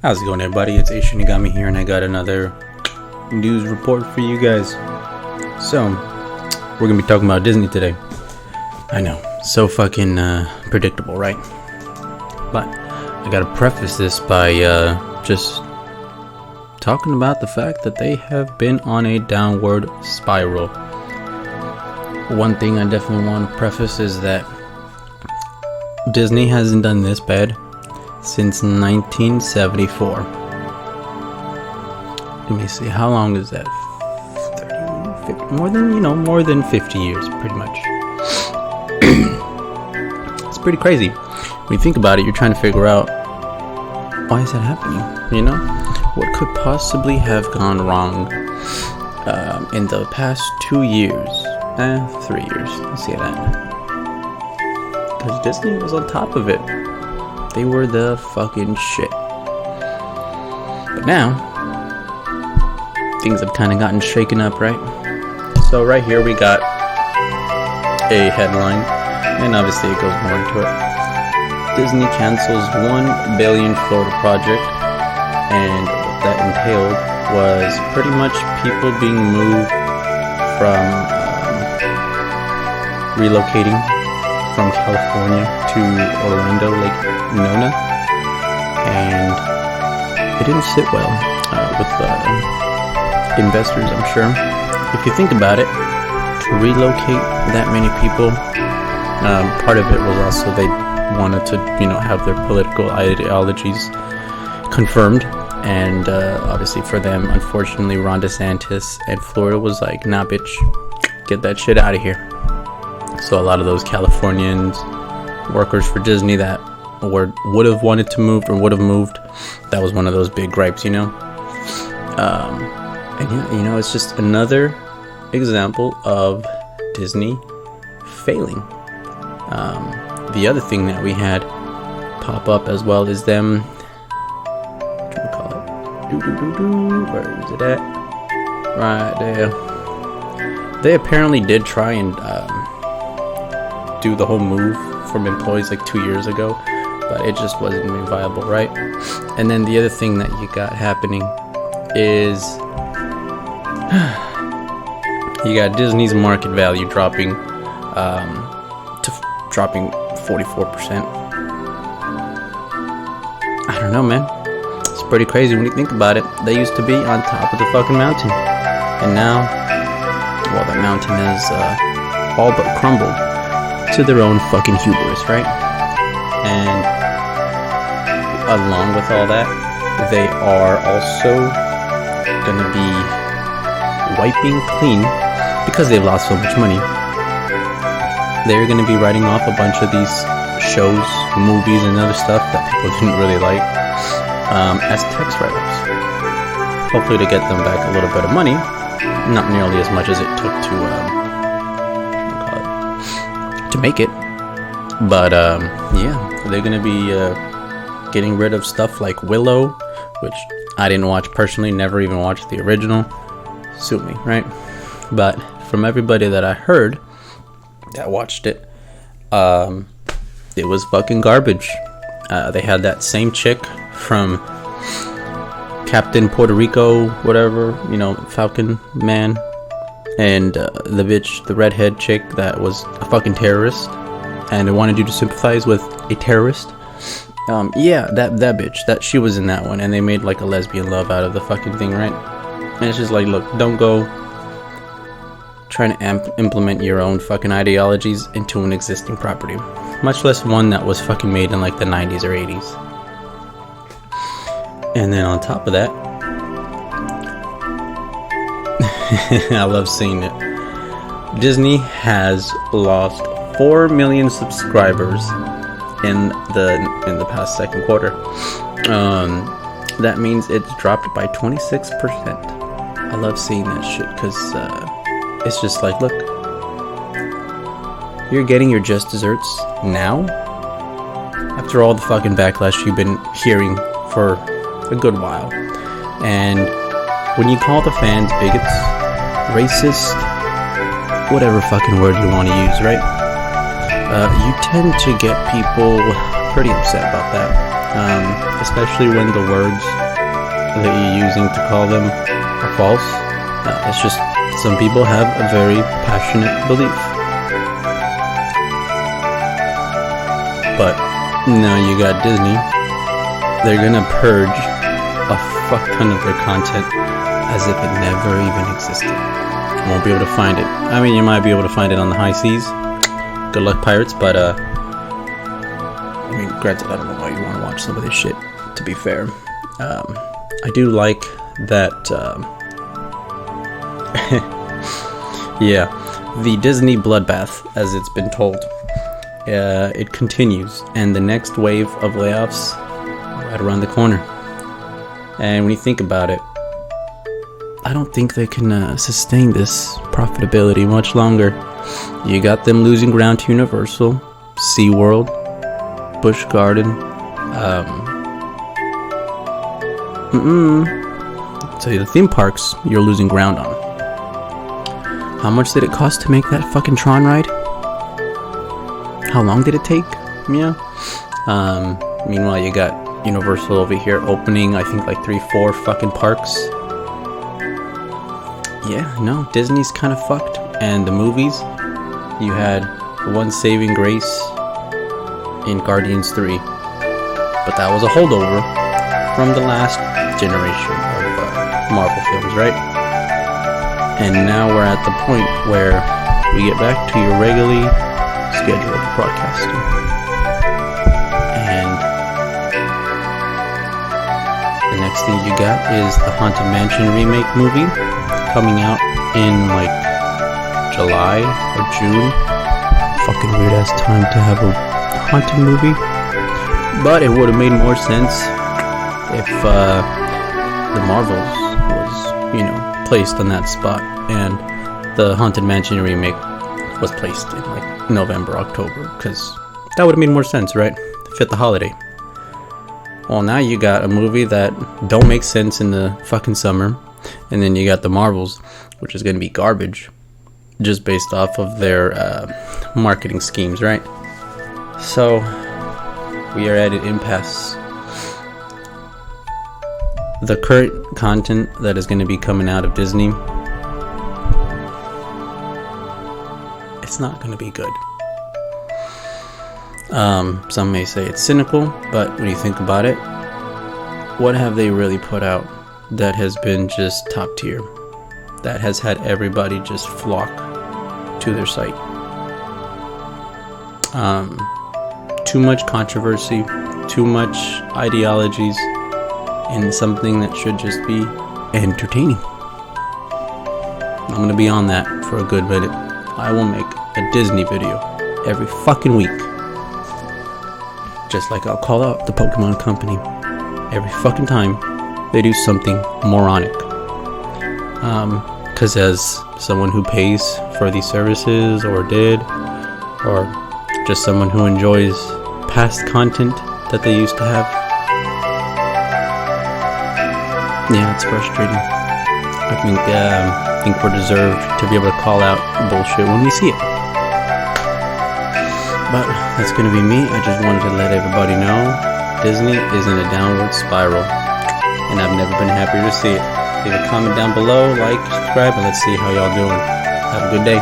How's it going, everybody? It's Shinigami here, and I got another news report for you guys. So, we're gonna be talking about Disney today. I know, so fucking predictable, right? But I gotta preface this by just talking about the fact that they have been on a downward spiral. One thing I definitely want to preface is that Disney hasn't done this bad since 1974. Let me see, how long is that? 30, 50, more than 50 years, pretty much. It's pretty crazy. When you think about it, you're trying to figure out, why is that happening? What could possibly have gone wrong in the past 2 years? 3 years, let's say that. Because Disney was on top of it. They were the fucking shit. But now, things have kind of gotten shaken up, right? So right here we got a headline, and obviously it goes more into it. Disney cancels $1 billion Florida project, and what that entailed was pretty much people being moved from relocating from California to Orlando, Lake Nona, and it didn't sit well with investors, I'm sure. If you think about it, to relocate that many people, part of it was also they wanted to, have their political ideologies confirmed, and obviously for them, unfortunately, Ron DeSantis and Florida was like, nah, bitch, get that shit out of here. So a lot of those Californians, workers for Disney that would have wanted to move or would have moved, that was one of those big gripes, and yeah, it's just another example of Disney failing. The other thing that we had pop up as well is them, what do we call it? Where is it at? Right there. They apparently did try and do the whole move from employees like 2 years ago, but it just wasn't viable, right? And then the other thing that you got happening is you got Disney's market value dropping dropping 44%. I don't know, man. It's pretty crazy when you think about it. They used to be on top of the fucking mountain, and now, well, that mountain is all but crumbled to their own fucking hubris, right? And along with all that, they are also gonna be wiping clean, because they've lost so much money. They're gonna be writing off a bunch of these shows, movies, and other stuff that people didn't really like as tax write-offs. Hopefully to get them back a little bit of money, not nearly as much as it took to make it, but yeah, they're gonna be getting rid of stuff like Willow, which I didn't watch personally, never even watched the original. Sue me, right? But from everybody that I heard that watched it, it was fucking garbage. They had that same chick from Captain Puerto Rico, whatever, Falcon Man, and the bitch, the redhead chick that was a fucking terrorist, and they wanted you to sympathize with a terrorist. Yeah, that bitch, that she was in that one, and they made like a lesbian love out of the fucking thing, right? And it's just like, look, don't go trying to implement your own fucking ideologies into an existing property, much less one that was fucking made in like the 90s or 80s. And then on top of that, I love seeing it. Disney has lost 4 million subscribers in the past second quarter. That means it's dropped by 26%. I love seeing that shit, because it's just like, look, you're getting your just desserts now, after all the fucking backlash you've been hearing for a good while. And when you call the fans bigots, racist, whatever fucking word you want to use, right? You tend to get people pretty upset about that. especially when the words that you're using to call them are false. It's just some people have a very passionate belief. But now you got Disney. They're gonna purge a fuck ton of their content as if it never even existed. You won't be able to find it. I mean, you might be able to find it on the high seas. Good luck, pirates. But I mean, granted, I don't know why you want to watch some of this shit, to be fair. I do like that, yeah, the Disney bloodbath, as it's been told, it continues, and the next wave of layoffs right around the corner. And when you think about it, I don't think they can sustain this profitability much longer. You got them losing ground to Universal, SeaWorld, Busch Garden, so the theme parks you're losing ground on. How much did it cost to make that fucking Tron ride? How long did it take? Yeah. Meanwhile, you got Universal over here opening, I think, like 3-4 fucking parks. Yeah, no, Disney's kind of fucked. And the movies, you had one saving grace in Guardians 3, but that was a holdover from the last generation of Marvel films, right? And now we're at the point where we get back to your regularly scheduled broadcasting. And the next thing you got is the Haunted Mansion remake movie coming out in like July or June. Fucking weird ass time to have a haunted movie. But it would have made more sense if the Marvels was, you know, placed on that spot, and the Haunted Mansion remake was placed in like November, October, because that would have made more sense, right? To fit the holiday. Well, now you got a movie that don't make sense in the fucking summer, and then you got the Marvels, which is going to be garbage, just based off of their marketing schemes, right? So we are at an impasse. The current content that is going to be coming out of Disney, it's not going to be good. Some may say it's cynical, but when you think about it, what have they really put out that has been just top tier, that has had everybody just flock to their site? Too much controversy, too much ideologies in something that should just be entertaining. I'm gonna be on that for a good minute. I will make a Disney video every fucking week, just like I'll call out the Pokemon Company every fucking time they do something moronic. Because as someone who pays for these services, or did, or just someone who enjoys past content that they used to have, yeah, it's frustrating. I think we're deserved to be able to call out bullshit when we see it. But that's going to be me. I just wanted to let everybody know Disney is in a downward spiral, and I've never been happier to see it. Leave a comment down below, like, subscribe, and let's see how y'all doing. Have a good day.